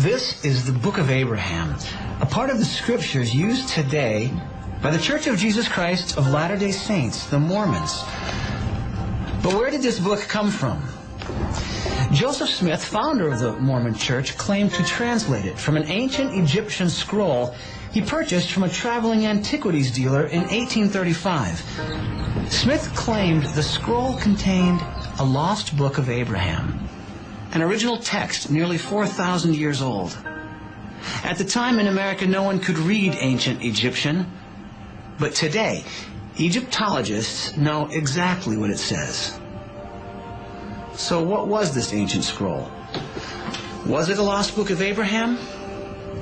This is the Book of Abraham, a part of the Scriptures used today by the Church of Jesus Christ of Latter-day Saints, the Mormons. But where did this book come from? Joseph Smith, founder of the Mormon Church, claimed to translate it from an ancient Egyptian scroll he purchased from a traveling antiquities dealer in 1835. Smith claimed the scroll contained a lost book of Abraham, an original text nearly 4,000 years old. At the time in America, no one could read ancient Egyptian, but today, Egyptologists know exactly what it says. So what was this ancient scroll? Was it a lost book of Abraham,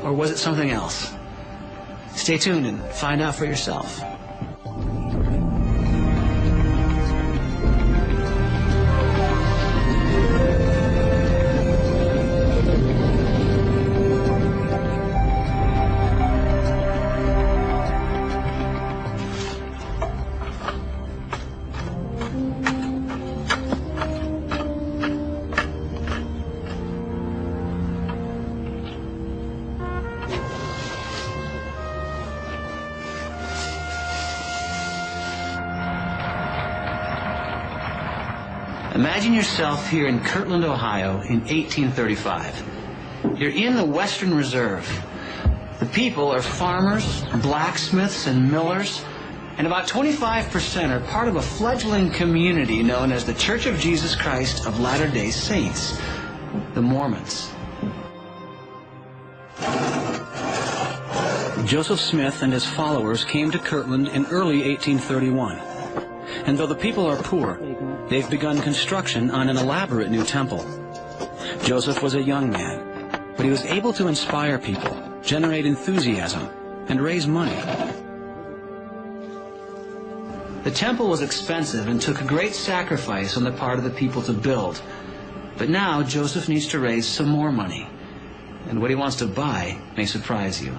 or was it something else? Stay tuned and find out for yourself. Imagine yourself here in Kirtland, Ohio in 1835. You're in the Western Reserve. The people are farmers, blacksmiths, and millers, and about 25% are part of a fledgling community known as the Church of Jesus Christ of Latter-day Saints, the Mormons. Joseph Smith and his followers came to Kirtland in early 1831. And though the people are poor, they've begun construction on an elaborate new temple. Joseph was a young man, but he was able to inspire people, generate enthusiasm, and raise money. The temple was expensive and took a great sacrifice on the part of the people to build. But now Joseph needs to raise some more money. And what he wants to buy may surprise you.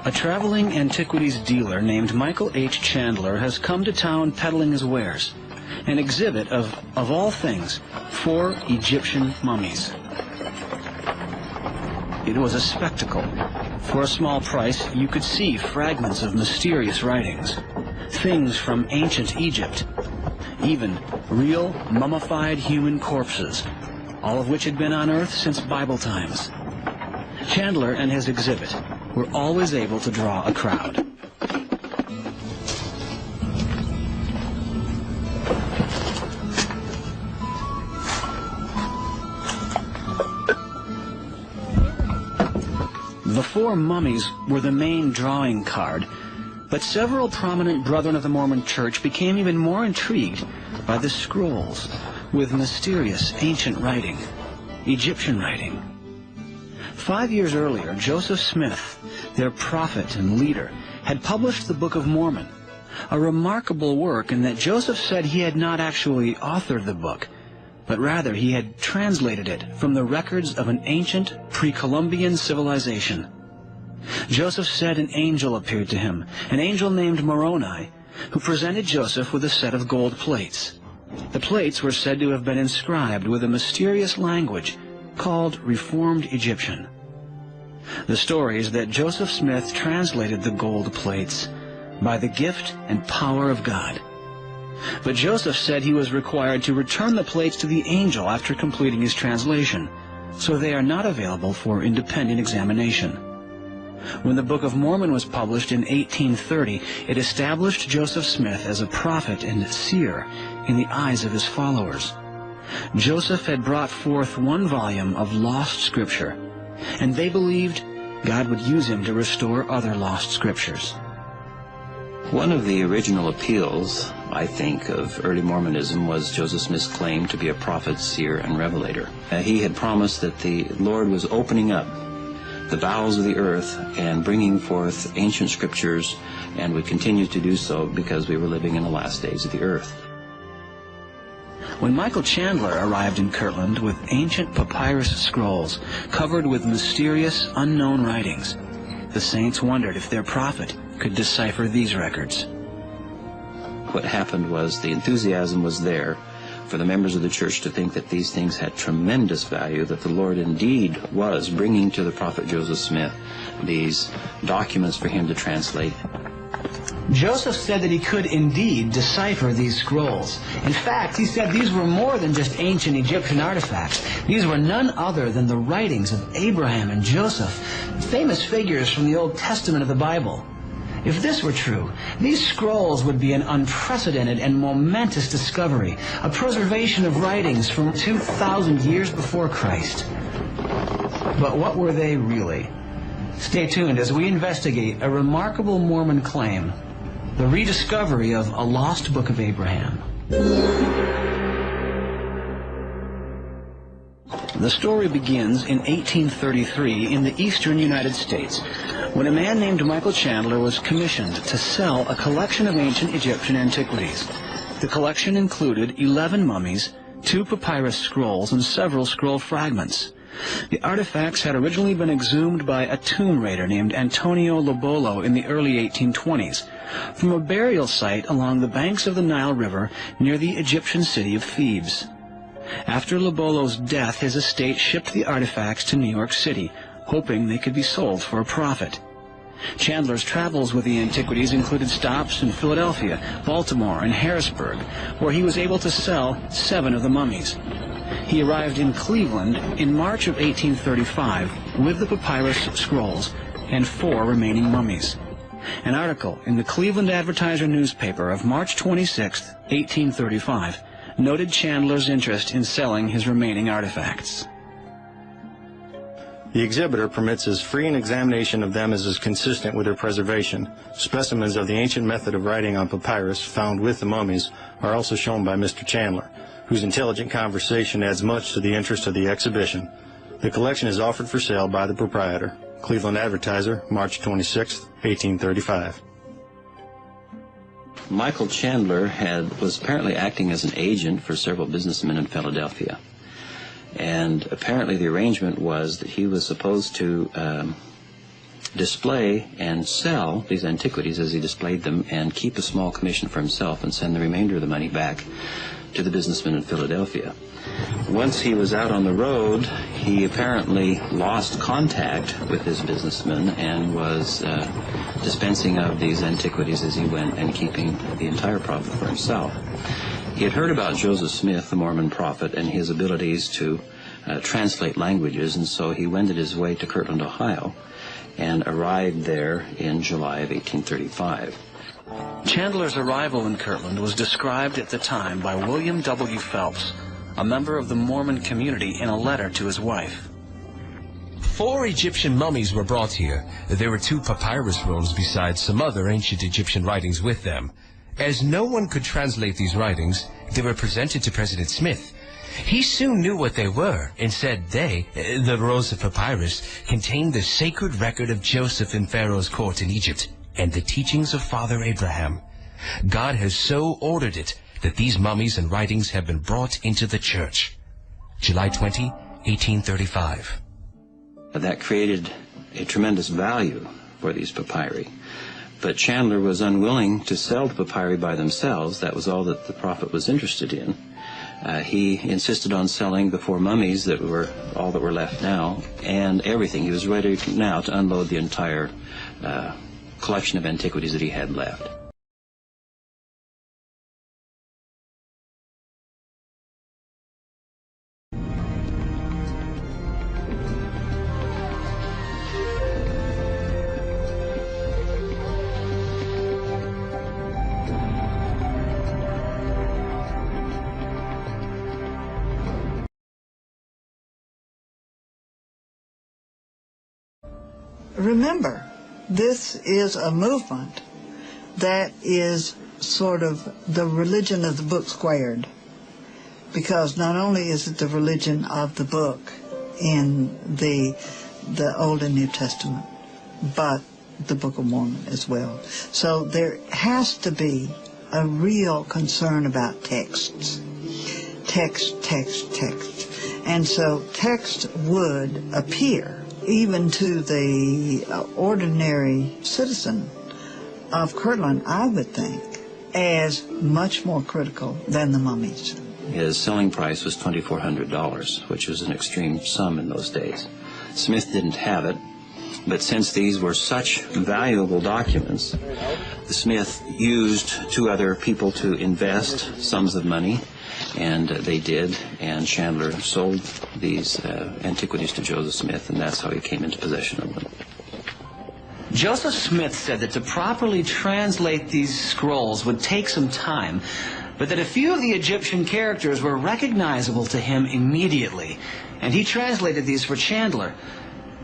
A traveling antiquities dealer named Michael H. Chandler has come to town peddling his wares, an exhibit of all things, 4 Egyptian mummies. It was a spectacle. For a small price, you could see fragments of mysterious writings, things from ancient Egypt, even real mummified human corpses, all of which had been unearthed since Bible times. Chandler and his exhibit were always able to draw a crowd. The 4 mummies were the main drawing card, but several prominent Brethren of the Mormon Church became even more intrigued by the scrolls with mysterious ancient writing, Egyptian writing. 5 years earlier, Joseph Smith, their prophet and leader, had published the Book of Mormon, a remarkable work in that Joseph said he had not actually authored the book, but rather he had translated it from the records of an ancient pre-Columbian civilization. Joseph said an angel appeared to him, an angel named Moroni, who presented Joseph with a set of gold plates. The plates were said to have been inscribed with a mysterious language called Reformed Egyptian. The story is that Joseph Smith translated the gold plates by the gift and power of God. But Joseph said he was required to return the plates to the angel after completing his translation, so they are not available for independent examination. When the Book of Mormon was published in 1830, it established Joseph Smith as a prophet and seer in the eyes of his followers. Joseph had brought forth 1 volume of lost scripture, and they believed God would use him to restore other lost scriptures. One of the original appeals, I think, of early Mormonism was Joseph Smith's claim to be a prophet, seer, and revelator. He had promised that the Lord was opening up the bowels of the earth and bringing forth ancient scriptures, and would continue to do so because we were living in the last days of the earth. when Michael Chandler arrived in Kirtland with ancient papyrus scrolls covered with mysterious, unknown writings. The saints wondered if their prophet could decipher these records. What happened was the enthusiasm was there for the members of the church to think that these things had tremendous value, that the Lord indeed was bringing to the prophet Joseph Smith these documents for him to translate. Joseph said that he could indeed decipher these scrolls. In fact, he said these were more than just ancient Egyptian artifacts. These were none other than the writings of Abraham and Joseph, famous figures from the Old Testament of the Bible. If this were true, these scrolls would be an unprecedented and momentous discovery, a preservation of writings from 2,000 years before Christ. But what were they really? Stay tuned as we investigate a remarkable Mormon claim, the rediscovery of a lost book of Abraham. The story begins in 1833 in the eastern United States, when a man named Michael Chandler was commissioned to sell a collection of ancient Egyptian antiquities. The collection included 11 mummies, 2 papyrus scrolls, and several scroll fragments. The artifacts had originally been exhumed by a tomb raider named Antonio Lobolo in the early 1820s from a burial site along the banks of the Nile River near the Egyptian city of Thebes. After Lobolo's death, his estate shipped the artifacts to New York City, hoping they could be sold for a profit. Chandler's travels with the antiquities included stops in Philadelphia, Baltimore, and Harrisburg, where he was able to sell 7 of the mummies. He arrived in Cleveland in March of 1835 with the papyrus scrolls and 4 remaining mummies. An article in the Cleveland Advertiser newspaper of March 26, 1835, noted Chandler's interest in selling his remaining artifacts. The exhibitor permits as free an examination of them as is consistent with their preservation. Specimens of the ancient method of writing on papyrus found with the mummies are also shown by Mr. Chandler, whose intelligent conversation adds much to the interest of the exhibition. The collection is offered for sale by the proprietor. Cleveland Advertiser, March 26, 1835. Michael Chandler was apparently acting as an agent for several businessmen in Philadelphia. And apparently the arrangement was that he was supposed to display and sell these antiquities as he displayed them and keep a small commission for himself and send the remainder of the money back to the businessmen in Philadelphia. Once he was out on the road, he apparently lost contact with his businessmen and was dispensing of these antiquities as he went and keeping the entire profit for himself. He had heard about Joseph Smith, the Mormon prophet, and his abilities to translate languages, and so he wended his way to Kirtland, Ohio, and arrived there in July of 1835. Chandler's arrival in Kirtland was described at the time by William W. Phelps, a member of the Mormon community, in a letter to his wife. 4 Egyptian mummies were brought here. There were 2 papyrus rolls besides some other ancient Egyptian writings with them. As no one could translate these writings, they were presented to President Smith. He soon knew what they were and said they, the rolls of papyrus, contained the sacred record of Joseph in Pharaoh's court in Egypt and the teachings of Father Abraham. God has so ordered it that these mummies and writings have been brought into the church. July 20, 1835. That created a tremendous value for these papyri. But Chandler was unwilling to sell the papyri by themselves. That was all that the prophet was interested in. He insisted on selling the 4 mummies that were all that were left now, and everything. He was ready now to unload the entire collection of antiquities that he had left. Remember, this is a movement that is sort of the religion of the book squared, because not only is it the religion of the book in the Old and New Testament, but the Book of Mormon as well. So there has to be a real concern about texts. text. And so text would appear even to the ordinary citizen of Kirtland, I would think, as much more critical than the mummies. His selling price was $2,400, which was an extreme sum in those days. Smith didn't have it, but since these were such valuable documents, Smith used two other people to invest sums of money, and they did, and Chandler sold these antiquities to Joseph Smith, and that's how he came into possession of them. Joseph Smith said that to properly translate these scrolls would take some time, but that a few of the Egyptian characters were recognizable to him immediately, and he translated these for Chandler.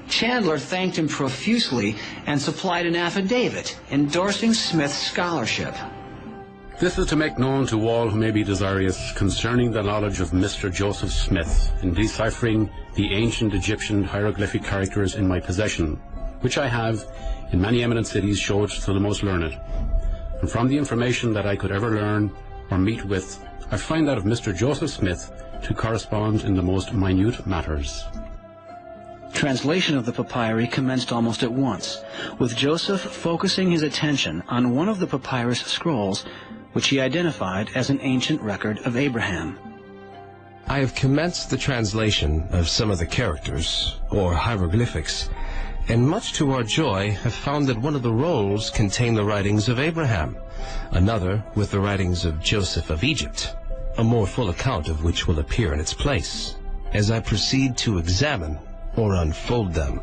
Chandler thanked him profusely and supplied an affidavit endorsing Smith's scholarship. This is to make known to all who may be desirous concerning the knowledge of Mr. Joseph Smith in deciphering the ancient Egyptian hieroglyphic characters in my possession, which I have in many eminent cities showed to the most learned. And from the information that I could ever learn or meet with, I find that of Mr. Joseph Smith to correspond in the most minute matters. Translation of the papyri commenced almost at once, with Joseph focusing his attention on one of the papyrus scrolls, which he identified as an ancient record of Abraham. I have commenced the translation of some of the characters, or hieroglyphics, and much to our joy have found that one of the rolls contained the writings of Abraham, another with the writings of Joseph of Egypt, a more full account of which will appear in its place, as I proceed to examine or unfold them.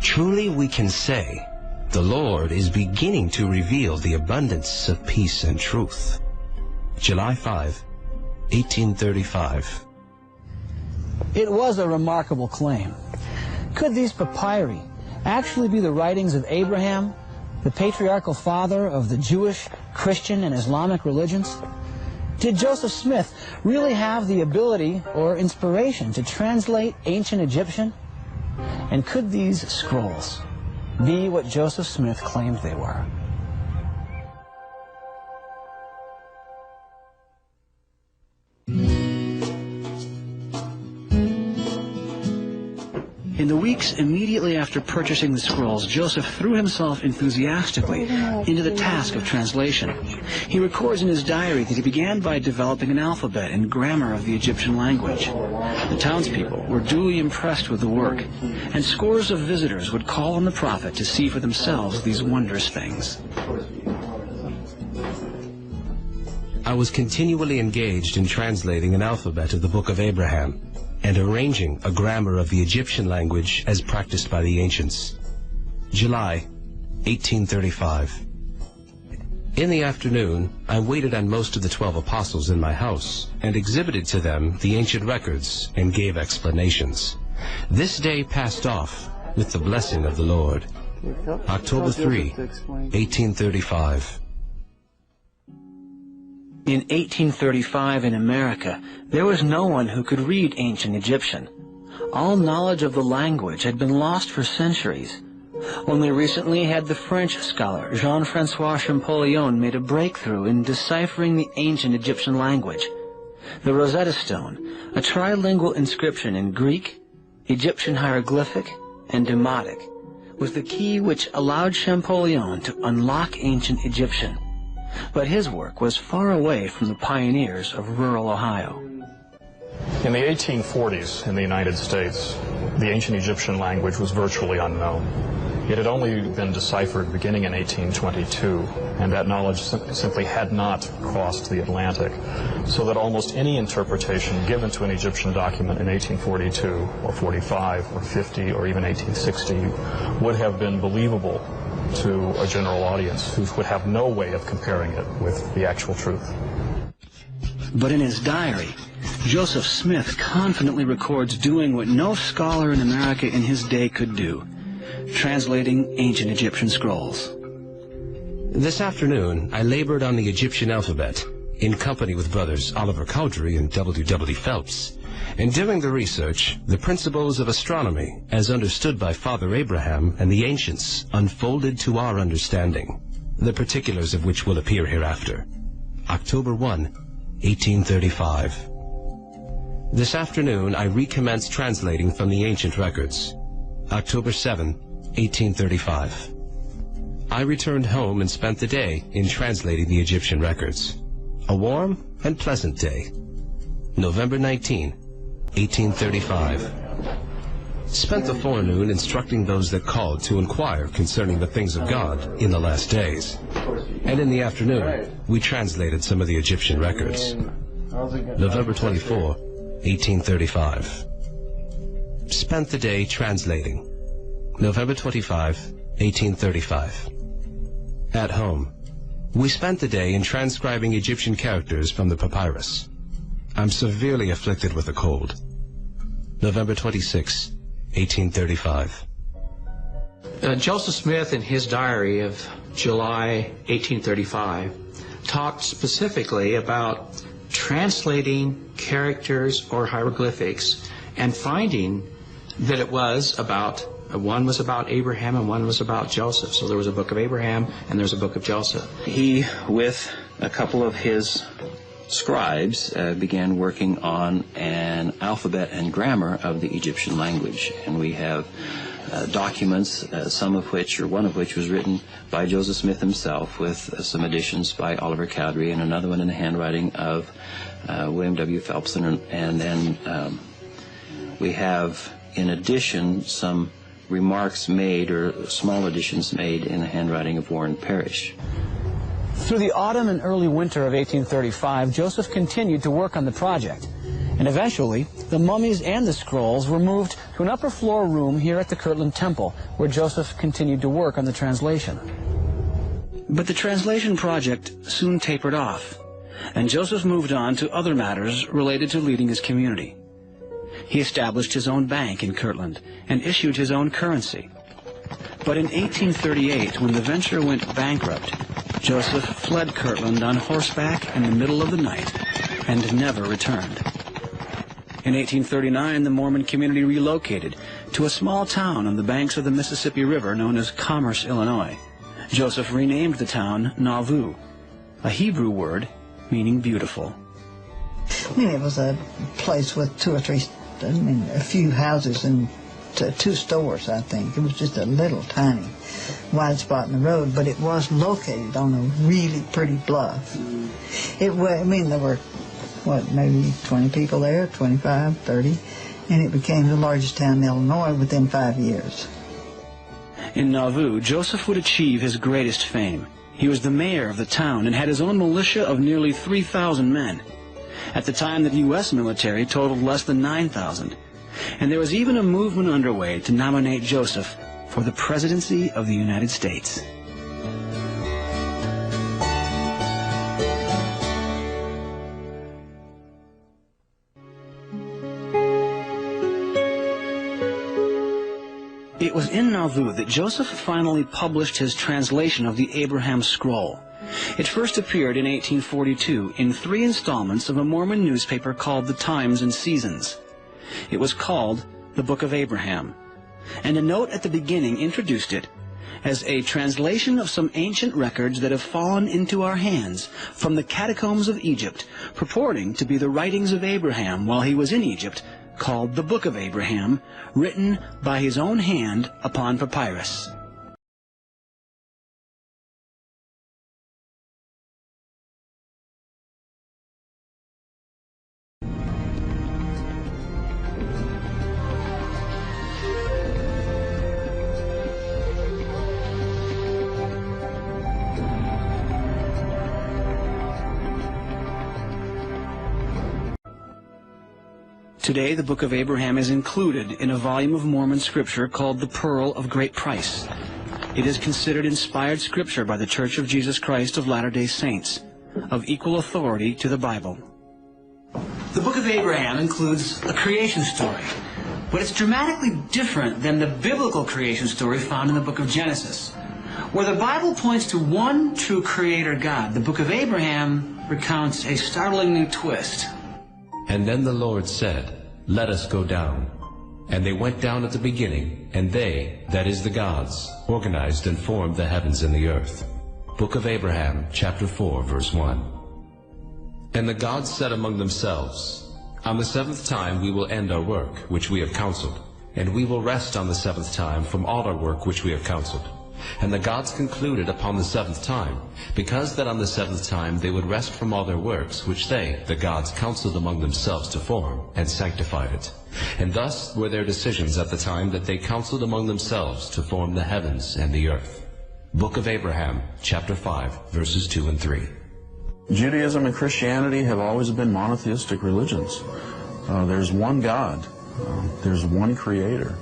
Truly we can say, the Lord is beginning to reveal the abundance of peace and truth. July 5, 1835. It was a remarkable claim. Could these papyri actually be the writings of Abraham, the patriarchal father of the Jewish, Christian, and Islamic religions? Did Joseph Smith really have the ability or inspiration to translate ancient Egyptian? And could these scrolls be what Joseph Smith claimed they were? In the weeks immediately after purchasing the scrolls, Joseph threw himself enthusiastically into the task of translation. He records in his diary that he began by developing an alphabet and grammar of the Egyptian language. The townspeople were duly impressed with the work, and scores of visitors would call on the prophet to see for themselves these wondrous things. I was continually engaged in translating an alphabet of the Book of Abraham, and arranging a grammar of the Egyptian language as practiced by the ancients. July 1835. In the afternoon, I waited on most of the 12 apostles in my house and exhibited to them the ancient records and gave explanations. This day passed off with the blessing of the Lord. October 3, 1835. In 1835 in America, there was no one who could read ancient Egyptian. All knowledge of the language had been lost for centuries. Only recently had the French scholar Jean-François Champollion made a breakthrough in deciphering the ancient Egyptian language. The Rosetta Stone, a trilingual inscription in Greek, Egyptian hieroglyphic, and Demotic, was the key which allowed Champollion to unlock ancient Egyptian. But his work was far away from the pioneers of rural Ohio. In the 1840s in the United States, the ancient Egyptian language was virtually unknown. It had only been deciphered beginning in 1822, and that knowledge simply had not crossed the Atlantic, so that almost any interpretation given to an Egyptian document in 1842 or 45 or 50 or even 1860 would have been believable to a general audience who would have no way of comparing it with the actual truth. But in his diary, Joseph Smith confidently records doing what no scholar in America in his day could do, translating ancient Egyptian scrolls. This afternoon, I labored on the Egyptian alphabet, in company with brothers Oliver Cowdery and W.W. Phelps. And during the research, the principles of astronomy, as understood by Father Abraham and the ancients, unfolded to our understanding, the particulars of which will appear hereafter. October 1, 1835. This afternoon, I recommenced translating from the ancient records. October 7, 1835. I returned home and spent the day in translating the Egyptian records. A warm and pleasant day. November 19, 1835. Spent the forenoon instructing those that called to inquire concerning the things of God in the last days. And in the afternoon, we translated some of the Egyptian records. November 24, 1835. Spent the day translating. November 25, 1835. At home, we spent the day in transcribing Egyptian characters from the papyrus. I'm severely afflicted with a cold. November 26, 1835. Joseph Smith, in his diary of July 1835, talked specifically about translating characters or hieroglyphics and finding that it was about, one was about Abraham and one was about Joseph. So there was a book of Abraham and there's a book of Joseph. He, with a couple of his scribes, began working on an alphabet and grammar of the Egyptian language. And we have documents, some of which, or one of which, was written by Joseph Smith himself, with some additions by Oliver Cowdery, and another one in the handwriting of William W. Phelpson. And then we have, in addition, some remarks made, or small additions made, in the handwriting of Warren Parrish. Through the autumn and early winter of 1835, Joseph continued to work on the project. And eventually, the mummies and the scrolls were moved to an upper floor room here at the Kirtland Temple, where Joseph continued to work on the translation. But the translation project soon tapered off, and Joseph moved on to other matters related to leading his community. He established his own bank in Kirtland and issued his own currency. But in 1838, when the venture went bankrupt, Joseph fled Kirtland on horseback in the middle of the night and never returned. In 1839, the Mormon community relocated to a small town on the banks of the Mississippi River known as Commerce, Illinois. Joseph renamed the town Nauvoo, a Hebrew word meaning beautiful. I mean, it was a place with a few houses and 2 stores, I think. It was just a little tiny wide spot in the road, but it was located on a really pretty bluff. There were, maybe 20 people there, 25, 30, and it became the largest town in Illinois within 5 years. In Nauvoo, Joseph would achieve his greatest fame. He was the mayor of the town and had his own militia of nearly 3,000 men. At the time, the U.S. military totaled less than 9,000. And there was even a movement underway to nominate Joseph for the presidency of the United States. It was in Nauvoo that Joseph finally published his translation of the Abraham Scroll. It first appeared in 1842 in 3 installments of a Mormon newspaper called The Times and Seasons. It was called the Book of Abraham, and a note at the beginning introduced it as a translation of some ancient records that have fallen into our hands from the catacombs of Egypt, purporting to be the writings of Abraham while he was in Egypt, called the Book of Abraham, written by his own hand upon papyrus. Today, the Book of Abraham is included in a volume of Mormon scripture called the Pearl of Great Price. It is considered inspired scripture by the Church of Jesus Christ of Latter-day Saints, of equal authority to the Bible. The Book of Abraham includes a creation story, but it's dramatically different than the biblical creation story found in the book of Genesis. Where the Bible points to one true creator God, the Book of Abraham recounts a startling new twist. And then the Lord said, "Let us go down." And they went down at the beginning, and they, that is the gods, organized and formed the heavens and the earth. Book of Abraham, chapter 4, verse 1. And the gods said among themselves, On the seventh time we will end our work, which we have counseled, and we will rest on the seventh time from all our work which we have counseled. And the gods concluded upon the seventh time, because that on the seventh time they would rest from all their works, which they, the gods, counseled among themselves to form, and sanctified it. And thus were their decisions at the time that they counseled among themselves to form the heavens and the earth. Book of Abraham, chapter 5, verses 2 and 3. Judaism and Christianity have always been monotheistic religions. There's one God. There's one Creator.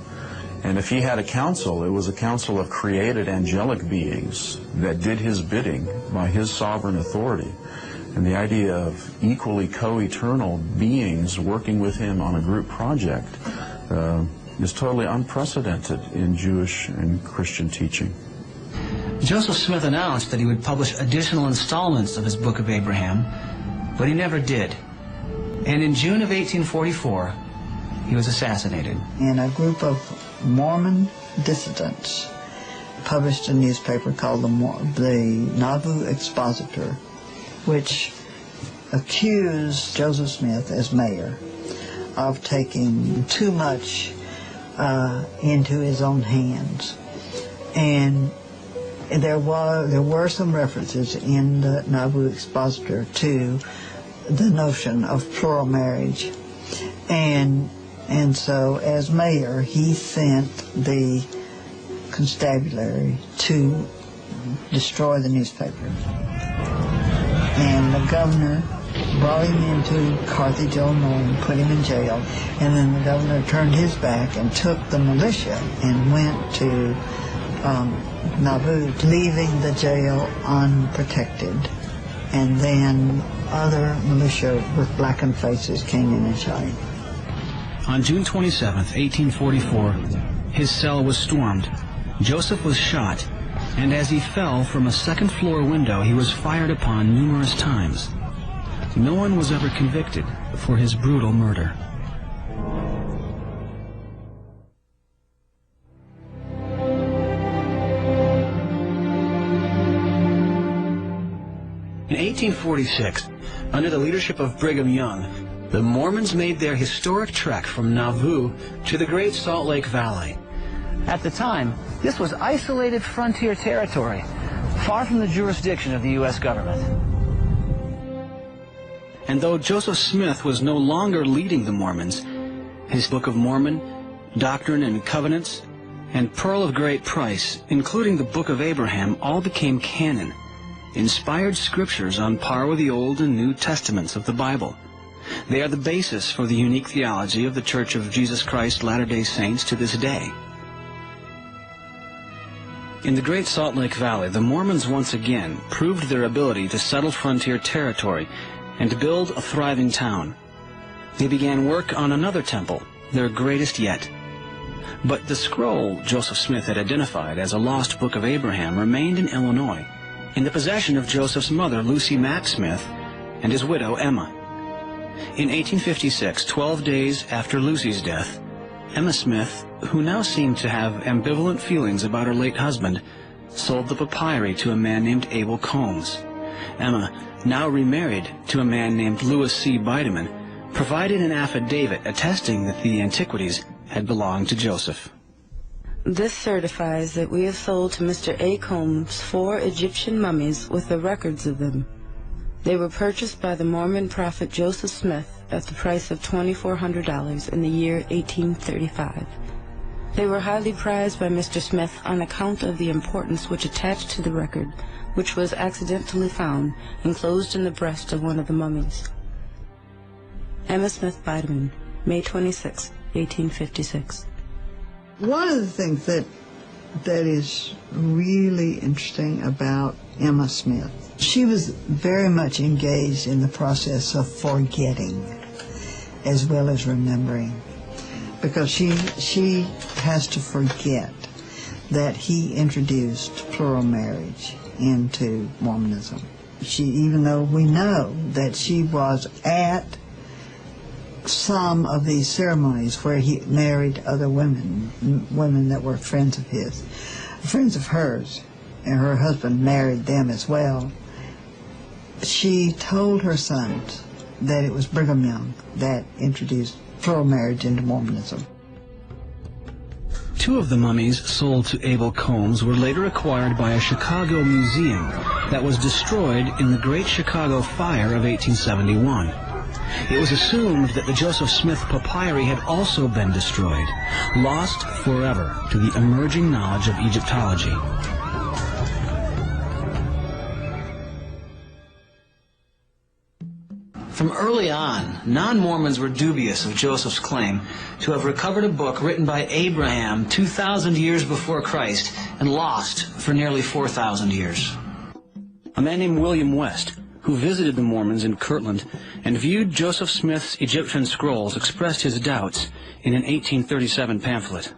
And if he had a council, it was a council of created angelic beings that did his bidding by his sovereign authority. And the idea of equally co-eternal beings working with him on a group project is totally unprecedented in Jewish and Christian teaching. Joseph Smith announced that he would publish additional installments of his Book of Abraham, but he never did. And in June of 1844, he was assassinated. And a group of Mormon dissidents published a newspaper called the Nauvoo Expositor, which accused Joseph Smith as mayor of taking too much into his own hands. And there were some references in the Nauvoo Expositor to the notion of plural marriage. And so, as mayor, he sent the constabulary to destroy the newspaper. And the governor brought him into Carthage, Illinois, and put him in jail. And then the governor turned his back and took the militia and went to Nauvoo, leaving the jail unprotected. And then other militia with blackened faces came in and shot him. On June 27, 1844, his cell was stormed. Joseph was shot, and as he fell from a second-floor window, he was fired upon numerous times. No one was ever convicted for his brutal murder. In 1846, under the leadership of Brigham Young, the Mormons made their historic trek from Nauvoo to the Great Salt Lake Valley. At the time, this was isolated frontier territory, far from the jurisdiction of the U.S. government. And though Joseph Smith was no longer leading the Mormons, his Book of Mormon, Doctrine and Covenants, and Pearl of Great Price, including the Book of Abraham, all became canon, inspired scriptures on par with the Old and New Testaments of the Bible. They are the basis for the unique theology of the Church of Jesus Christ Latter-day Saints to this day. In the Great Salt Lake Valley, the Mormons once again proved their ability to settle frontier territory and to build a thriving town. They began work on another temple, their greatest yet. But the scroll Joseph Smith had identified as a lost Book of Abraham remained in Illinois, in the possession of Joseph's mother, Lucy Mack Smith, and his widow, Emma. In 1856, 12 days after Lucy's death, Emma Smith, who now seemed to have ambivalent feelings about her late husband, sold the papyri to a man named Abel Combs. Emma, now remarried to a man named Louis C. Bideman, provided an affidavit attesting that the antiquities had belonged to Joseph. This certifies that we have sold to Mr. A. Combs 4 Egyptian mummies with the records of them. They were purchased by the Mormon prophet Joseph Smith at the price of $2,400 in the year 1835. They were highly prized by Mr. Smith on account of the importance which attached to the record, which was accidentally found enclosed in the breast of one of the mummies. Emma Smith Bideman, May 26, 1856. One of the things that is really interesting about Emma Smith, she was very much engaged in the process of forgetting as well as remembering, because she has to forget that he introduced plural marriage into Mormonism. Even though we know that she was at some of these ceremonies where he married other women that were friends of his, friends of hers, and her husband married them as well. She told her sons that it was Brigham Young that introduced plural marriage into Mormonism. Two of the mummies sold to Abel Combs were later acquired by a Chicago museum that was destroyed in the Great Chicago Fire of 1871. It was assumed that the Joseph Smith papyri had also been destroyed, lost forever to the emerging knowledge of Egyptology. From early on, non-Mormons were dubious of Joseph's claim to have recovered a book written by Abraham 2,000 years before Christ and lost for nearly 4,000 years. A man named William West, who visited the Mormons in Kirtland and viewed Joseph Smith's Egyptian scrolls, expressed his doubts in an 1837 pamphlet.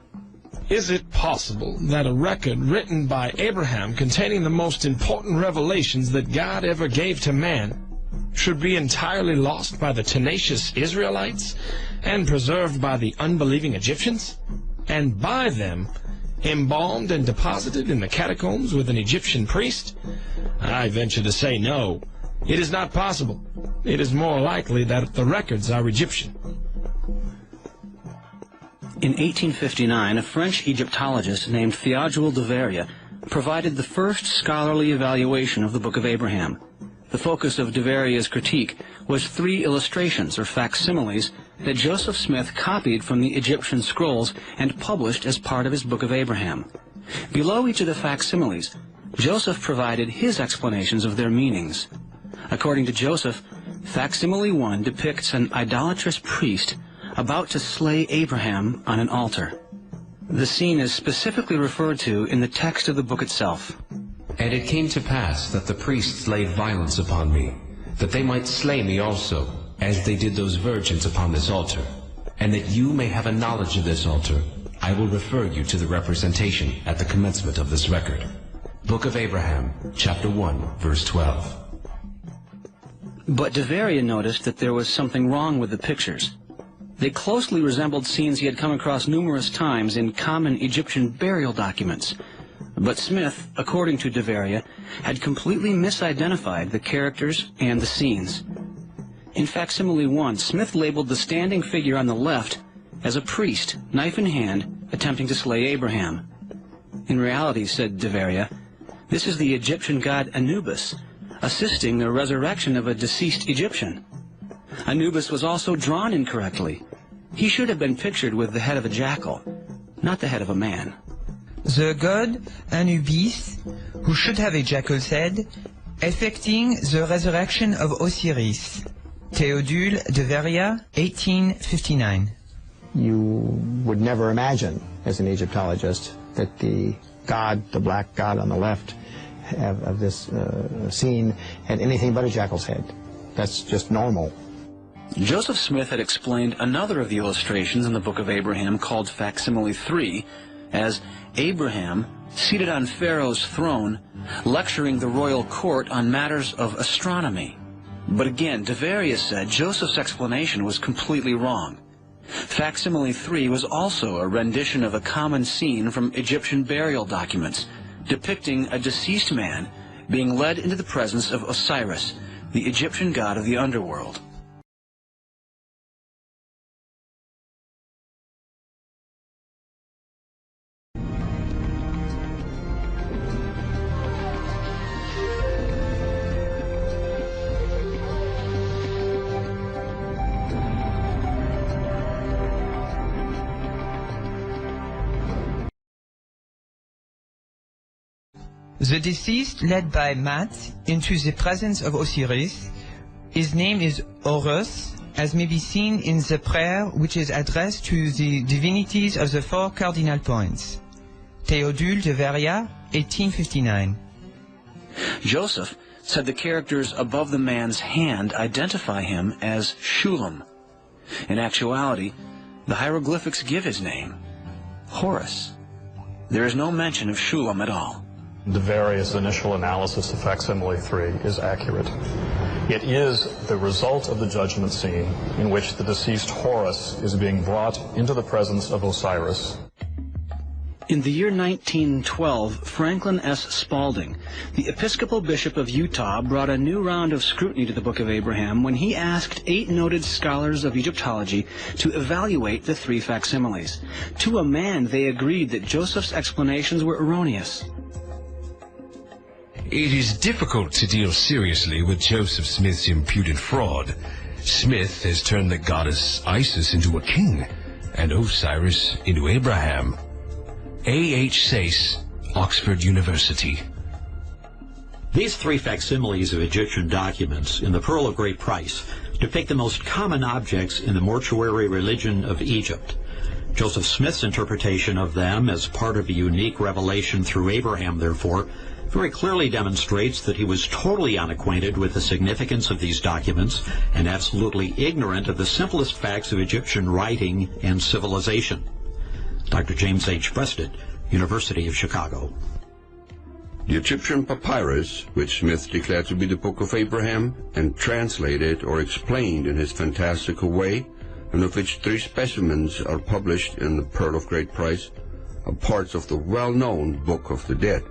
Is it possible that a record written by Abraham containing the most important revelations that God ever gave to man should be entirely lost by the tenacious Israelites and preserved by the unbelieving Egyptians, and by them embalmed and deposited in the catacombs with an Egyptian priest? I venture to say no. It is not possible. It is more likely that the records are Egyptian. In 1859, a French Egyptologist named Théodule de Verrier provided the first scholarly evaluation of the Book of Abraham. The focus of de Verrier's critique was 3 illustrations, or facsimiles, that Joseph Smith copied from the Egyptian scrolls and published as part of his Book of Abraham. Below each of the facsimiles, Joseph provided his explanations of their meanings. According to Joseph, facsimile 1 depicts an idolatrous priest about to slay Abraham on an altar. The scene is specifically referred to in the text of the book itself. And it came to pass that the priests laid violence upon me, that they might slay me also, as they did those virgins upon this altar. And that you may have a knowledge of this altar, I will refer you to the representation at the commencement of this record. Book of Abraham, chapter 1, verse 12. But de Verrier noticed that there was something wrong with the pictures. They closely resembled scenes he had come across numerous times in common Egyptian burial documents. But Smith, according to de Verrier, had completely misidentified the characters and the scenes. In facsimile 1, Smith labeled the standing figure on the left as a priest, knife in hand, attempting to slay Abraham. In reality, said de Verrier, this is the Egyptian god Anubis, assisting the resurrection of a deceased Egyptian. Anubis was also drawn incorrectly. He should have been pictured with the head of a jackal, not the head of a man. The god Anubis, who should have a jackal's head, effecting the resurrection of Osiris. Théodule de Verrier, 1859. You would never imagine, as an Egyptologist, that the god, the black god on the left of this scene, had anything but a jackal's head. That's just normal. Joseph Smith had explained another of the illustrations in the Book of Abraham, called facsimile 3, as Abraham seated on Pharaoh's throne, lecturing the royal court on matters of astronomy. But again, de Verrier said Joseph's explanation was completely wrong. Facsimile 3 was also a rendition of a common scene from Egyptian burial documents, depicting a deceased man being led into the presence of Osiris, the Egyptian god of the underworld. The deceased led by Mat into the presence of Osiris. His name is Horus, as may be seen in the prayer which is addressed to the divinities of the 4 cardinal points. Théodule de Verrier, 1859. Joseph said the characters above the man's hand identify him as Shulam. In actuality, the hieroglyphics give his name, Horus. There is no mention of Shulam at all. De Verrier's initial analysis of facsimile 3 is accurate. It is the result of the judgment scene in which the deceased Horus is being brought into the presence of Osiris. In the year 1912, Franklin S. Spaulding, the Episcopal Bishop of Utah, brought a new round of scrutiny to the Book of Abraham when he asked 8 noted scholars of Egyptology to evaluate the 3 facsimiles. To a man, they agreed that Joseph's explanations were erroneous. It is difficult to deal seriously with Joseph Smith's imputed fraud. Smith has turned the goddess Isis into a king, and Osiris into Abraham. A.H. Sayce, Oxford University. These 3 facsimiles of Egyptian documents in the Pearl of Great Price depict the most common objects in the mortuary religion of Egypt. Joseph Smith's interpretation of them as part of a unique revelation through Abraham, therefore, very clearly demonstrates that he was totally unacquainted with the significance of these documents and absolutely ignorant of the simplest facts of Egyptian writing and civilization. Dr. James H. Breasted, University of Chicago. The Egyptian papyrus, which Smith declared to be the Book of Abraham and translated or explained in his fantastical way, and of which 3 specimens are published in the Pearl of Great Price, are parts of the well-known Book of the Dead.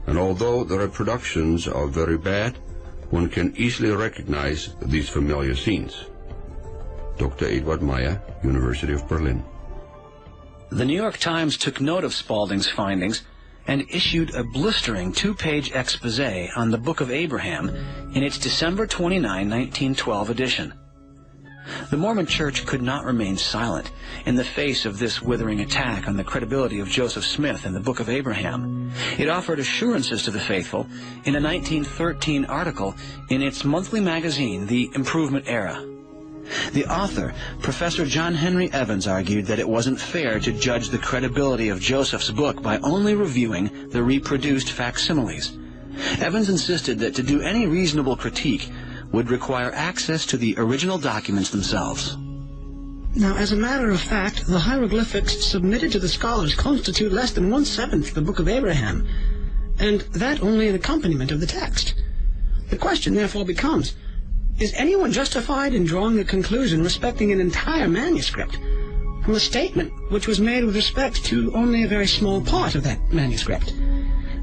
And although the reproductions are very bad, one can easily recognize these familiar scenes. Dr. Eduard Meyer, University of Berlin. The New York Times took note of Spaulding's findings and issued a blistering 2-page exposé on the Book of Abraham in its December 29, 1912 edition. The Mormon Church could not remain silent in the face of this withering attack on the credibility of Joseph Smith and the Book of Abraham. It offered assurances to the faithful in a 1913 article in its monthly magazine, The Improvement Era. The author, Professor John Henry Evans, argued that it wasn't fair to judge the credibility of Joseph's book by only reviewing the reproduced facsimiles. Evans insisted that to do any reasonable critique would require access to the original documents themselves. Now, as a matter of fact, the hieroglyphics submitted to the scholars constitute less than 1/7 of the Book of Abraham, and that only an accompaniment of the text. The question therefore becomes, is anyone justified in drawing a conclusion respecting an entire manuscript from a statement which was made with respect to only a very small part of that manuscript,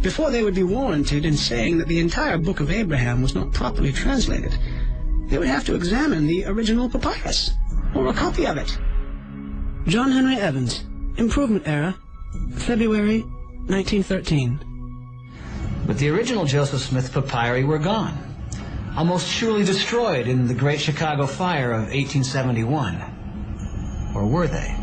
before they would be warranted in saying that the entire Book of Abraham was not properly translated? They would have to examine the original papyrus, or a copy of it. John Henry Evans, Improvement Era, February 1913. But the original Joseph Smith papyri were gone, almost surely destroyed in the Great Chicago Fire of 1871. Or were they?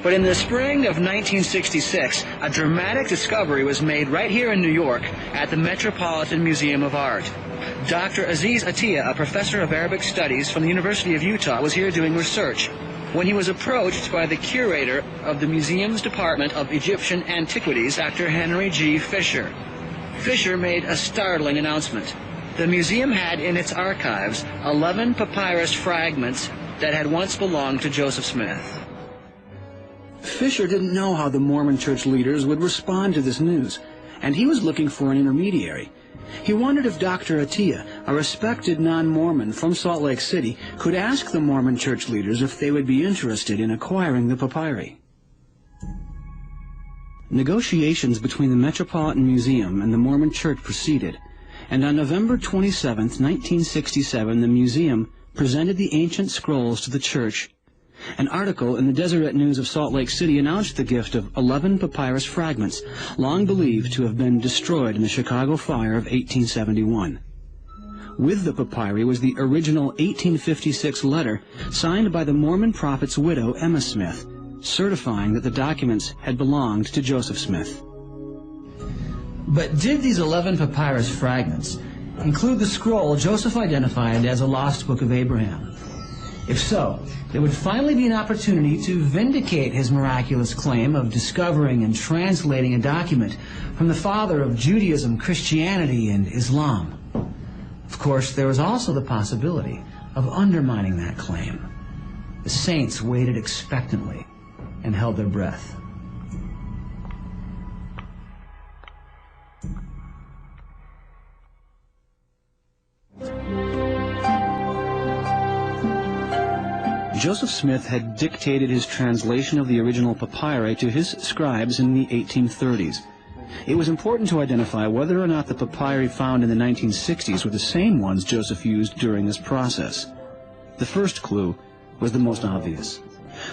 But in the spring of 1966, a dramatic discovery was made right here in New York at the Metropolitan Museum of Art. Dr. Aziz Atiyah, a professor of Arabic Studies from the University of Utah, was here doing research when he was approached by the curator of the museum's Department of Egyptian Antiquities, Dr. Henry G. Fisher. Fisher made a startling announcement. The museum had in its archives 11 papyrus fragments that had once belonged to Joseph Smith. Fisher didn't know how the Mormon church leaders would respond to this news, and he was looking for an intermediary. He wondered if Dr. Atiyah, a respected non-Mormon from Salt Lake City, could ask the Mormon church leaders if they would be interested in acquiring the papyri. Negotiations between the Metropolitan Museum and the Mormon Church proceeded, and on November 27, 1967, the museum presented the ancient scrolls to the church. An article in the Deseret News of Salt Lake City announced the gift of 11 papyrus fragments, long believed to have been destroyed in the Chicago Fire of 1871. With the papyri was the original 1856 letter signed by the Mormon prophet's widow, Emma Smith, certifying that the documents had belonged to Joseph Smith. But did these 11 papyrus fragments include the scroll Joseph identified as a lost book of Abraham? If so, there would finally be an opportunity to vindicate his miraculous claim of discovering and translating a document from the father of Judaism, Christianity, and Islam. Of course, there was also the possibility of undermining that claim. The saints waited expectantly and held their breath. Joseph Smith had dictated his translation of the original papyri to his scribes in the 1830s. It was important to identify whether or not the papyri found in the 1960s were the same ones Joseph used during this process. The first clue was the most obvious.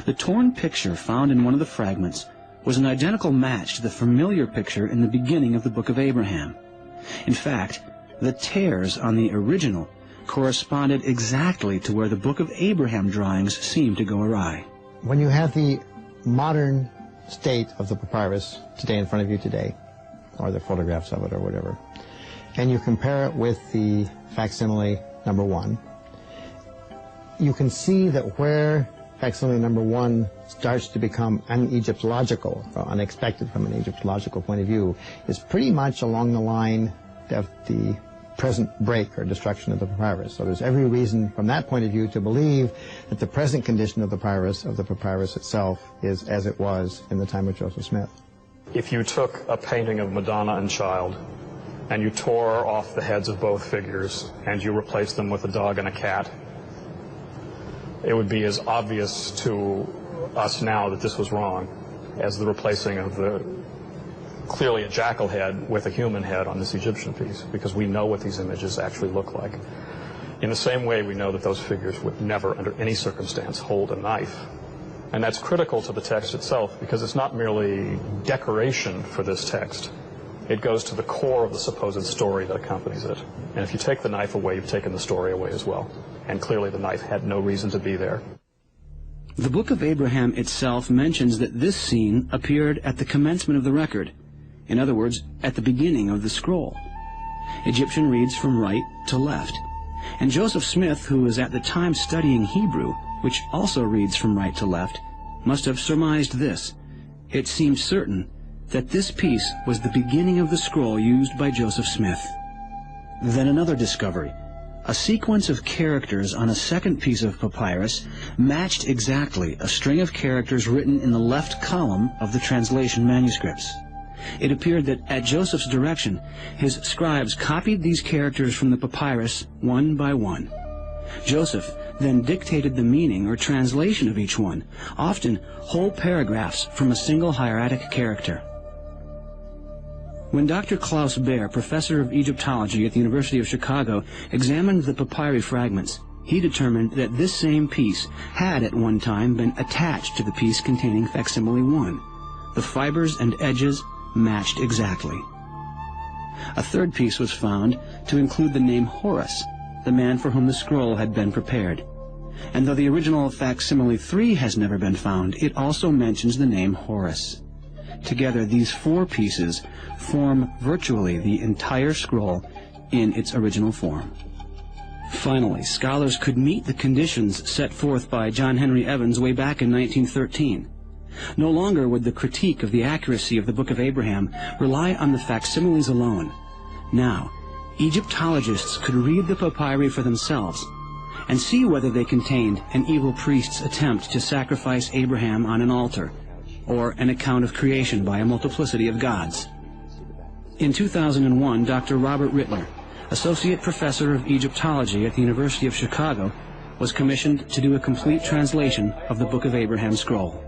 The torn picture found in one of the fragments was an identical match to the familiar picture in the beginning of the Book of Abraham. In fact, the tears on the original corresponded exactly to where the Book of Abraham drawings seemed to go awry. When you have the modern state of the papyrus today in front of you today, or the photographs of it or whatever, and you compare it with the facsimile number 1, you can see that where facsimile number 1 starts to become un-Egyptological, or unexpected from an Egyptological point of view, is pretty much along the line of the present break or destruction of the papyrus. So there's every reason from that point of view to believe that the present condition of the papyrus itself is as it was in the time of Joseph Smith. If you took a painting of Madonna and Child and you tore off the heads of both figures and you replaced them with a dog and a cat, it would be as obvious to us now that this was wrong as the replacing of the clearly a jackal head with a human head on this Egyptian piece, because we know what these images actually look like. In the same way, we know that those figures would never, under any circumstance, hold a knife. And that's critical to the text itself, because it's not merely decoration for this text. It goes to the core of the supposed story that accompanies it. And if you take the knife away, you've taken the story away as well. And clearly the knife had no reason to be there. The Book of Abraham itself mentions that this scene appeared at the commencement of the record. In other words, at the beginning of the scroll. Egyptian reads from right to left. And Joseph Smith, who was at the time studying Hebrew, which also reads from right to left, must have surmised this. It seems certain that this piece was the beginning of the scroll used by Joseph Smith. Then another discovery. A sequence of characters on a second piece of papyrus matched exactly a string of characters written in the left column of the translation manuscripts. It appeared that at Joseph's direction, his scribes copied these characters from the papyrus one by one. Joseph then dictated the meaning or translation of each one, often whole paragraphs from a single hieratic character. When Dr. Klaus Baer, professor of Egyptology at the University of Chicago, examined the papyri fragments, he determined that this same piece had at one time been attached to the piece containing facsimile 1. The fibers and edges matched exactly. A third piece was found to include the name Horus, the man for whom the scroll had been prepared. And though the original facsimile 3 has never been found, it also mentions the name Horus. Together, these 4 pieces form virtually the entire scroll in its original form. Finally, scholars could meet the conditions set forth by John Henry Evans way back in 1913. No longer would the critique of the accuracy of the Book of Abraham rely on the facsimiles alone. Now, Egyptologists could read the papyri for themselves and see whether they contained an evil priest's attempt to sacrifice Abraham on an altar, or an account of creation by a multiplicity of gods. In 2001, Dr. Robert Rittler, Associate Professor of Egyptology at the University of Chicago, was commissioned to do a complete translation of the Book of Abraham scroll.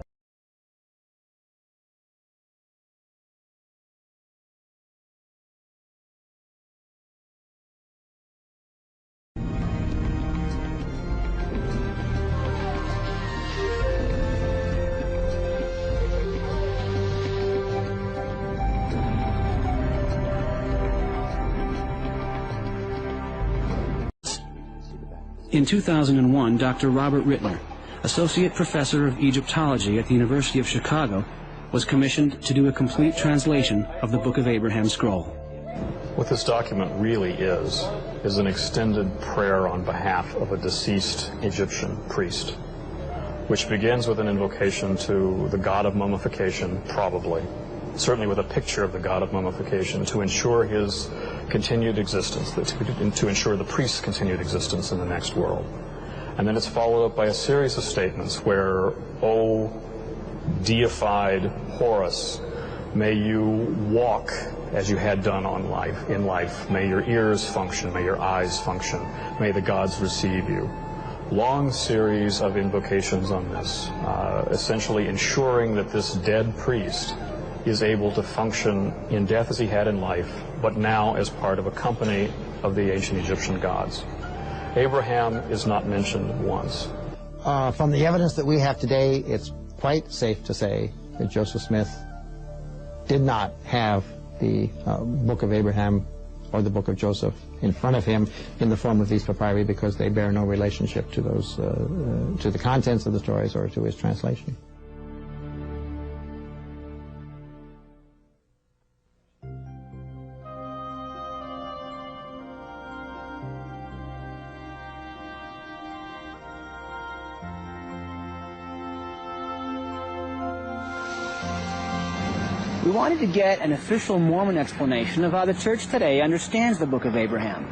In 2001, Dr. Robert Rittler, Associate Professor of Egyptology at the University of Chicago, was commissioned to do a complete translation of the Book of Abraham scroll. What this document really is an extended prayer on behalf of a deceased Egyptian priest, which begins with an invocation to the god of mummification, probably, certainly with a picture of the god of mummification, to ensure his continued existence, to ensure the priest's continued existence in the next world. And then it's followed up by a series of statements where, O deified Horus, may you walk as you had done in life. May your ears function, may your eyes function, may the gods receive you. long series of invocations on this, essentially ensuring that this dead priest is able to function in death as he had in life, but now as part of a company of the ancient Egyptian gods. Abraham is not mentioned once. From the evidence that we have today, it's quite safe to say that Joseph Smith did not have the Book of Abraham or the Book of Joseph in front of him in the form of these papyri, because they bear no relationship to those, to the contents of the stories or to his translation. We wanted to get an official Mormon explanation of how the Church today understands the Book of Abraham.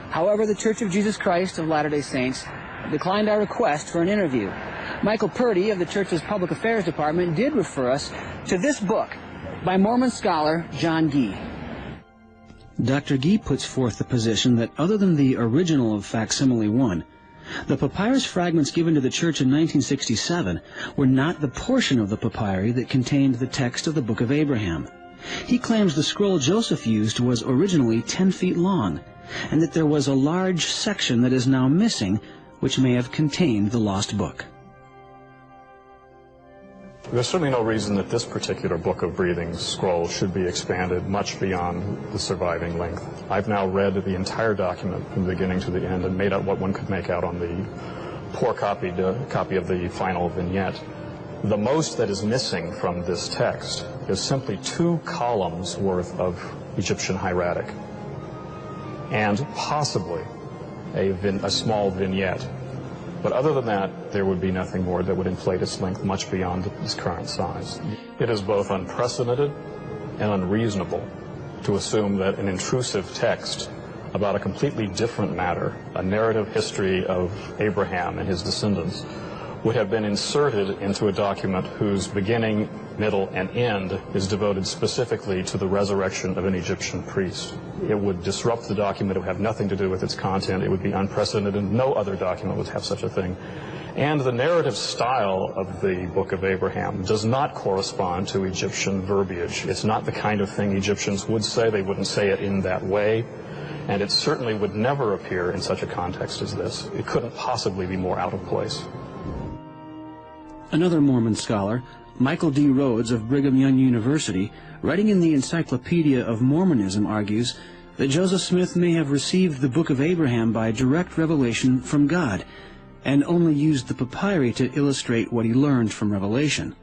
However, the Church of Jesus Christ of Latter-day Saints declined our request for an interview. Michael Purdy of the Church's Public Affairs Department did refer us to this book by Mormon scholar John Gee. Dr. Gee puts forth the position that other than the original of Facsimile 1, the papyrus fragments given to the Church in 1967 were not the portion of the papyri that contained the text of the Book of Abraham. He claims the scroll Joseph used was originally 10 feet long, and that there was a large section that is now missing, which may have contained the lost book. There's certainly no reason that this particular Book of Breathing scroll should be expanded much beyond the surviving length. I've now read the entire document from the beginning to the end and made out what one could make out on the poor copy of the final vignette. The most that is missing from this text is simply 2 columns worth of Egyptian hieratic and possibly a small vignette. But other than that, there would be nothing more that would inflate its length much beyond its current size. It is both unprecedented and unreasonable to assume that an intrusive text about a completely different matter, a narrative history of Abraham and his descendants, would have been inserted into a document whose beginning, middle, and end is devoted specifically to the resurrection of an Egyptian priest. It would disrupt the document. It would have nothing to do with its content. It would be unprecedented. No other document would have such a thing. And the narrative style of the Book of Abraham does not correspond to Egyptian verbiage. It's not the kind of thing Egyptians would say. They wouldn't say it in that way. And it certainly would never appear in such a context as this. It couldn't possibly be more out of place. Another Mormon scholar, Michael D. Rhodes of Brigham Young University, writing in the Encyclopedia of Mormonism, argues that Joseph Smith may have received the Book of Abraham by direct revelation from God, and only used the papyri to illustrate what he learned from revelation.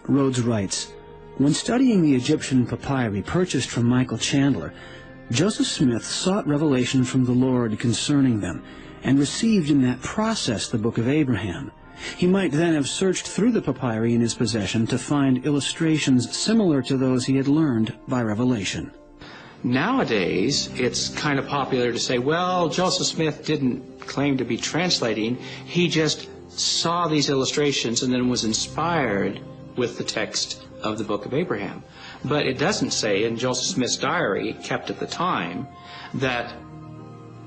Rhodes writes, "When studying the Egyptian papyri purchased from Michael Chandler, Joseph Smith sought revelation from the Lord concerning them, and received in that process the Book of Abraham. He might then have searched through the papyri in his possession to find illustrations similar to those he had learned by revelation." Nowadays, it's kind of popular to say, well, Joseph Smith didn't claim to be translating. He just saw these illustrations and then was inspired with the text of the Book of Abraham. But it doesn't say in Joseph Smith's diary, kept at the time, that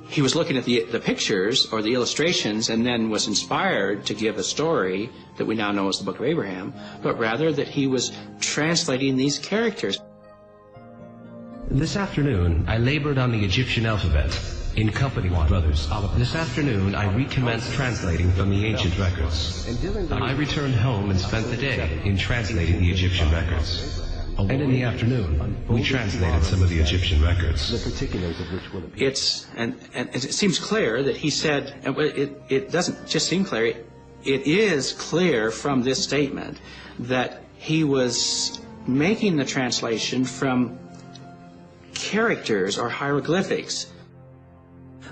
he was looking at the pictures or the illustrations and then was inspired to give a story that we now know as the Book of Abraham, but rather that he was translating these characters. This afternoon, I labored on the Egyptian alphabet in company with others. This afternoon, I recommenced translating from the ancient records. I returned home and spent the day in translating the Egyptian records. And in the afternoon, we translated some of the Egyptian records. And it seems clear that he said, and it doesn't just seem clear, it is clear from this statement that he was making the translation from characters or hieroglyphics.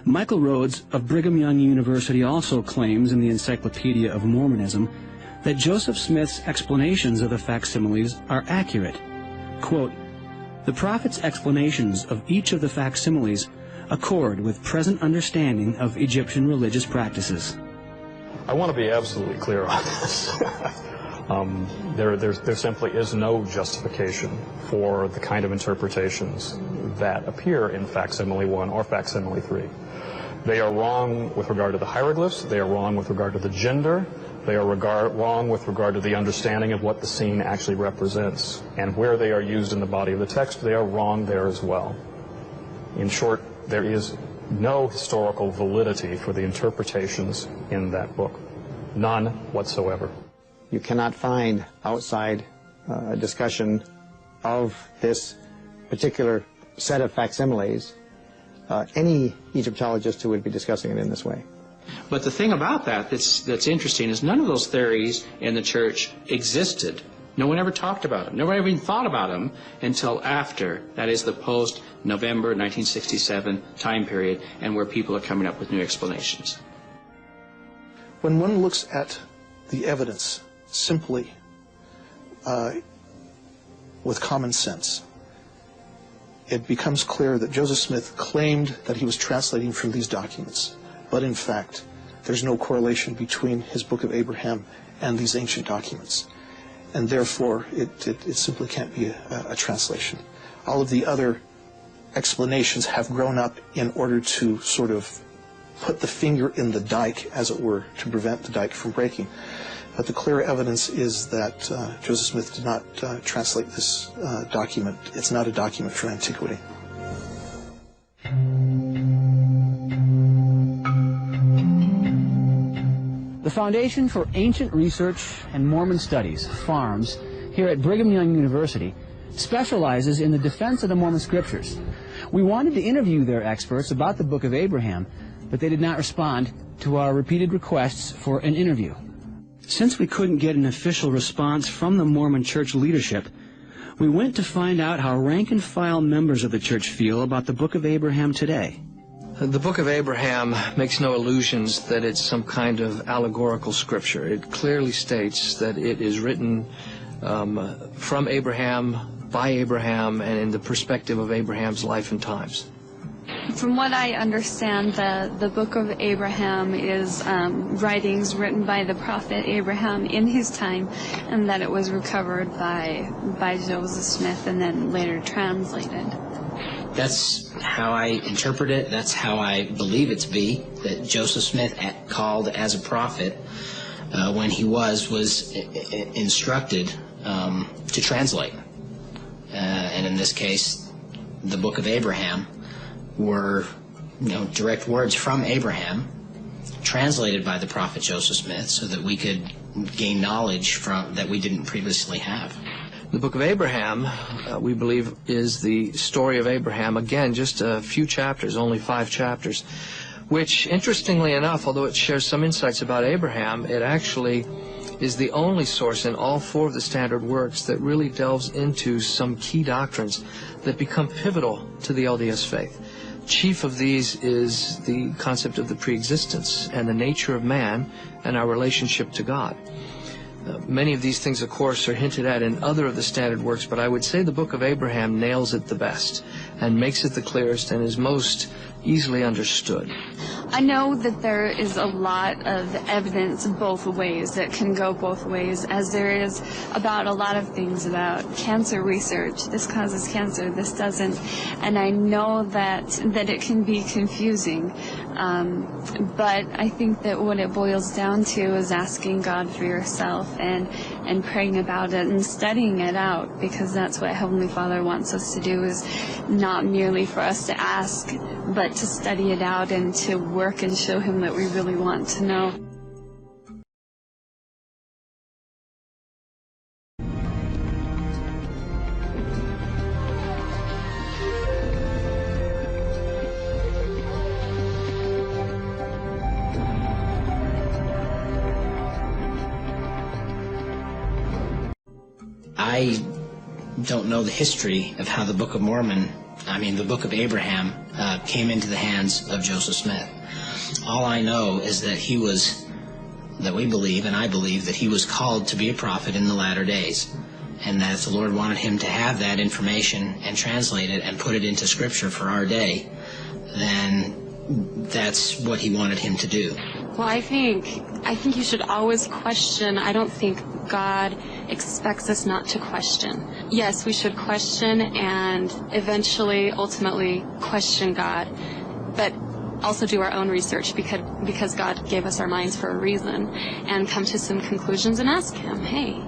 Michael Rhodes of Brigham Young University also claims in the Encyclopedia of Mormonism that Joseph Smith's explanations of the facsimiles are accurate. Quote, "The prophet's explanations of each of the facsimiles accord with present understanding of Egyptian religious practices." I want to be absolutely clear on this. There simply is no justification for the kind of interpretations that appear in Facsimile 1 or Facsimile 3. They are wrong with regard to the hieroglyphs. They are wrong with regard to the gender. They are wrong with regard to the understanding of what the scene actually represents. And where they are used in the body of the text, they are wrong there as well. In short, there is no historical validity for the interpretations in that book. None whatsoever. You cannot find outside discussion of this particular set of facsimiles any Egyptologist who would be discussing it in this way. But the thing about that's interesting is none of those theories in the church existed. No one ever talked about them. No one ever even thought about them until after, that is the post-November 1967 time period, and where people are coming up with new explanations. When one looks at the evidence simply with common sense, it becomes clear that Joseph Smith claimed that he was translating from these documents. But in fact, there's no correlation between his Book of Abraham and these ancient documents. And therefore, it simply can't be a translation. All of the other explanations have grown up in order to sort of put the finger in the dike, as it were, to prevent the dike from breaking. But the clear evidence is that Joseph Smith did not translate this document. It's not a document from antiquity. The Foundation for Ancient Research and Mormon Studies, FARMS, here at Brigham Young University, specializes in the defense of the Mormon Scriptures. We wanted to interview their experts about the Book of Abraham, but they did not respond to our repeated requests for an interview. Since we couldn't get an official response from the Mormon Church leadership, we went to find out how rank-and-file members of the church feel about the Book of Abraham today. The Book of Abraham makes no illusions that it's some kind of allegorical scripture. It clearly states that it is written from Abraham, by Abraham, and in the perspective of Abraham's life and times. From what I understand, the Book of Abraham is writings written by the prophet Abraham in his time, and that it was recovered by Joseph Smith and then later translated. That's how I interpret it. That's how I believe it to be, that Joseph Smith, called as a prophet when he was instructed to translate. And in this case, the Book of Abraham were, direct words from Abraham, translated by the prophet Joseph Smith, so that we could gain knowledge that we didn't previously have. The Book of Abraham, we believe, is the story of Abraham. Again, just a few chapters, only 5 chapters, which, interestingly enough, although it shares some insights about Abraham, it actually is the only source in all 4 of the standard works that really delves into some key doctrines that become pivotal to the LDS faith. Chief of these is the concept of the preexistence and the nature of man and our relationship to God. Many of these things, of course, are hinted at in other of the standard works, but I would say the Book of Abraham nails it the best and makes it the clearest and is most easily understood. I know that there is a lot of evidence both ways, that can go both ways, as there is about a lot of things about cancer research. This causes cancer, this doesn't. And I know that it can be confusing. But I think that what it boils down to is asking God for yourself and praying about it and studying it out, because that's what Heavenly Father wants us to do, is not merely for us to ask, but to study it out and to work and show Him that we really want to know. I don't know the history of how the Book of the Book of Abraham came into the hands of Joseph Smith. All I know is that we believe, and I believe, that he was called to be a prophet in the latter days, and that if the Lord wanted him to have that information and translate it and put it into Scripture for our day, then that's what he wanted him to do. Well, I think you should always question. I don't think God expects us not to question. Yes, we should question and eventually, ultimately, question God. But also do our own research because God gave us our minds for a reason, and come to some conclusions and ask Him, hey,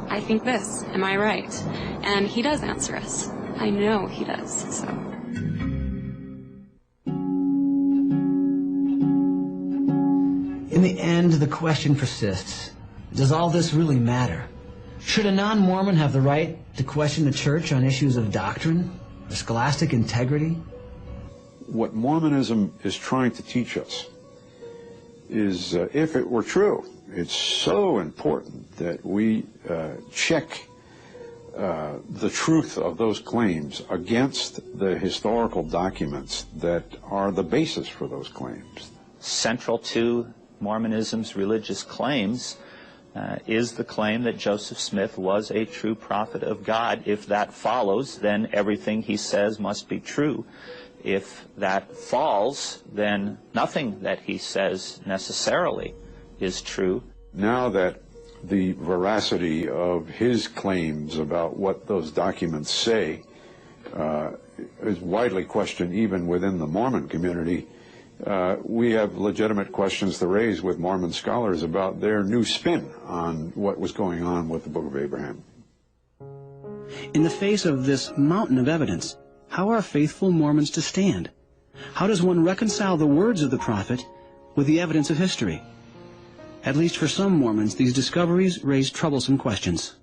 I think this, am I right? And He does answer us. I know He does, so. In the end, the question persists. Does all this really matter? Should a non-Mormon have the right to question the church on issues of doctrine or scholastic integrity? What Mormonism is trying to teach us is, if it were true, it's so important that we check the truth of those claims against the historical documents that are the basis for those claims. Central to Mormonism's religious claims is the claim that Joseph Smith was a true prophet of God. If that follows, then everything he says must be true. If that falls, then nothing that he says necessarily is true. Now that the veracity of his claims about what those documents say is widely questioned even within the Mormon community, we have legitimate questions to raise with Mormon scholars about their new spin on what was going on with the Book of Abraham. In the face of this mountain of evidence, how are faithful Mormons to stand? How does one reconcile the words of the prophet with the evidence of history? At least for some Mormons, these discoveries raise troublesome questions.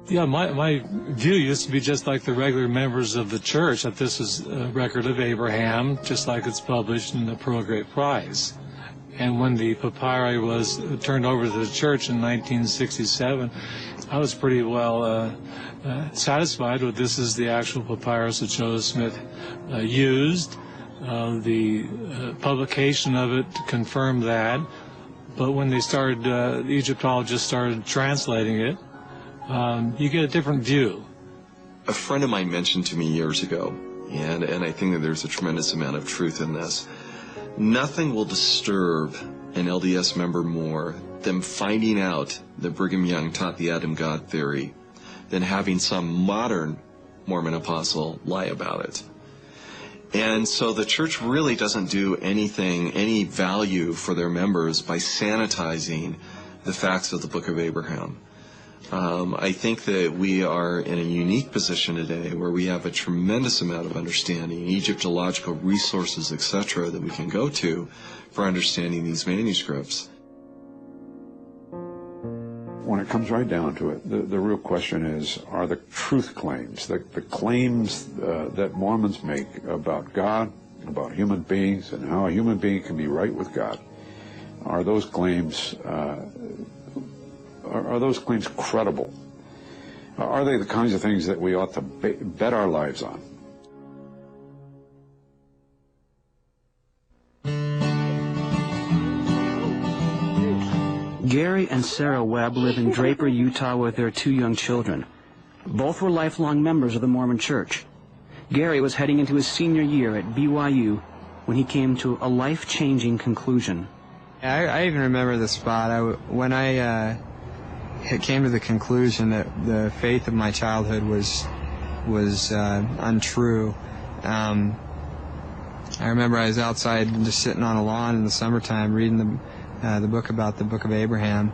Yeah, my view used to be just like the regular members of the church, that this is a record of Abraham, just like it's published in the Pearl of Great Price. And when the papyri was turned over to the church in 1967, I was pretty well satisfied with this is the actual papyrus that Joseph Smith used. The publication of it confirmed that. But when they started, the Egyptologists started translating it, you get a different view. A friend of mine mentioned to me years ago, and I think that there's a tremendous amount of truth in this, nothing will disturb an LDS member more than finding out that Brigham Young taught the Adam God theory than having some modern Mormon apostle lie about it. And so the church really doesn't do anything, any value for their members by sanitizing the facts of the Book of Abraham. I think that we are in a unique position today where we have a tremendous amount of understanding, Egyptological resources, etc., that we can go to for understanding these manuscripts. When it comes right down to it, the real question is, are the truth claims, the claims that Mormons make about God, about human beings, and how a human being can be right with God, are those claims credible? Are they the kinds of things that we ought to bet our lives on? Gary and Sarah Webb live in Draper, Utah with their 2 young children. Both were lifelong members of the Mormon Church. Gary was heading into his senior year at BYU when he came to a life-changing conclusion. I even remember the spot. When I came to the conclusion that the faith of my childhood was untrue, I remember I was outside just sitting on a lawn in the summertime reading the book about the Book of Abraham,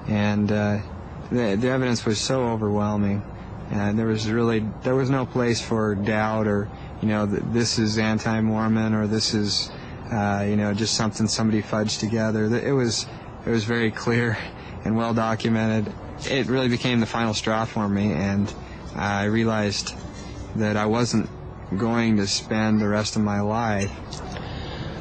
and the evidence was so overwhelming. There was no place for doubt or this is anti-Mormon or this is just something somebody fudged together. It was very clear and well documented. It really became the final straw for me, and I realized that I wasn't going to spend the rest of my life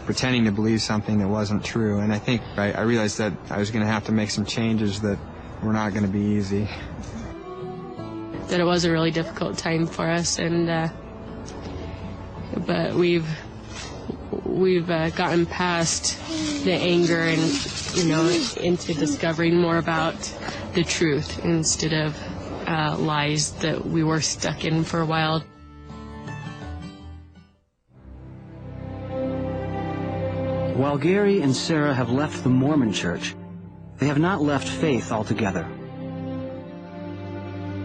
pretending to believe something that wasn't true. And I think I realized that I was going to have to make some changes that were not going to be easy. That it was a really difficult time for us, and but we've gotten past the anger and into discovering more about the truth instead of lies that we were stuck in for a while. While Gary and Sarah have left the Mormon Church, they have not left faith altogether.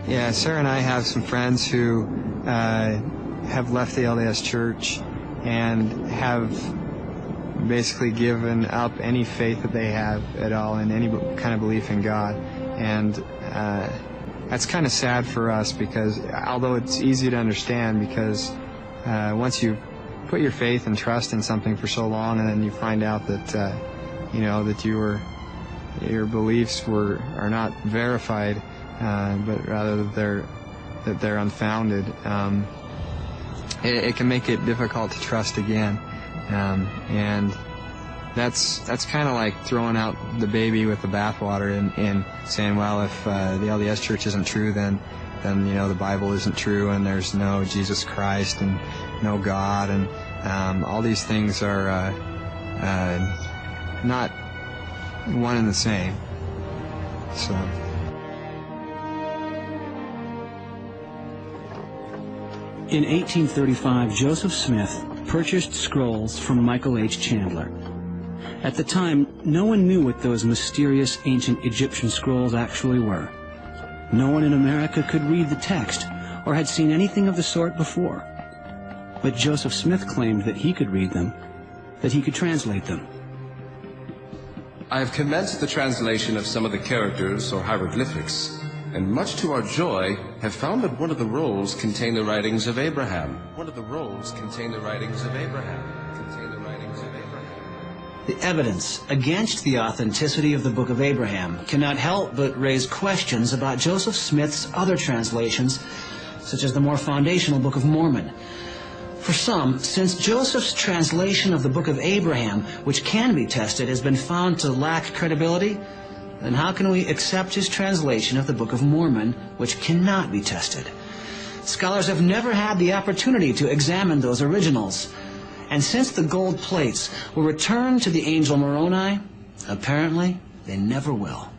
Yeah, Sarah and I have some friends who have left the LDS Church and have basically given up any faith that they have at all in any kind of belief in God. And that's kind of sad for us, because although it's easy to understand, because once you put your faith and trust in something for so long, and then you find out that you know, that your beliefs are not verified, but rather that they're unfounded, it can make it difficult to trust again. And that's kind of like throwing out the baby with the bathwater and saying, well, if the LDS Church isn't true, then you know, the Bible isn't true, and there's no Jesus Christ and no God, and all these things are not one and the same. So. In 1835, Joseph Smith purchased scrolls from Michael H. Chandler. At the time, no one knew what those mysterious ancient Egyptian scrolls actually were. No one in America could read the text or had seen anything of the sort before. But Joseph Smith claimed that he could read them, that he could translate them. I have commenced the translation of some of the characters or hieroglyphics, and much to our joy, have found that one of the rolls contained the writings of Abraham. One of the rolls contained the writings of Abraham. The evidence against the authenticity of the Book of Abraham cannot help but raise questions about Joseph Smith's other translations, such as the more foundational Book of Mormon. For some, since Joseph's translation of the Book of Abraham, which can be tested, has been found to lack credibility, then how can we accept his translation of the Book of Mormon, which cannot be tested? Scholars have never had the opportunity to examine those originals. And since the gold plates were returned to the angel Moroni, apparently they never will.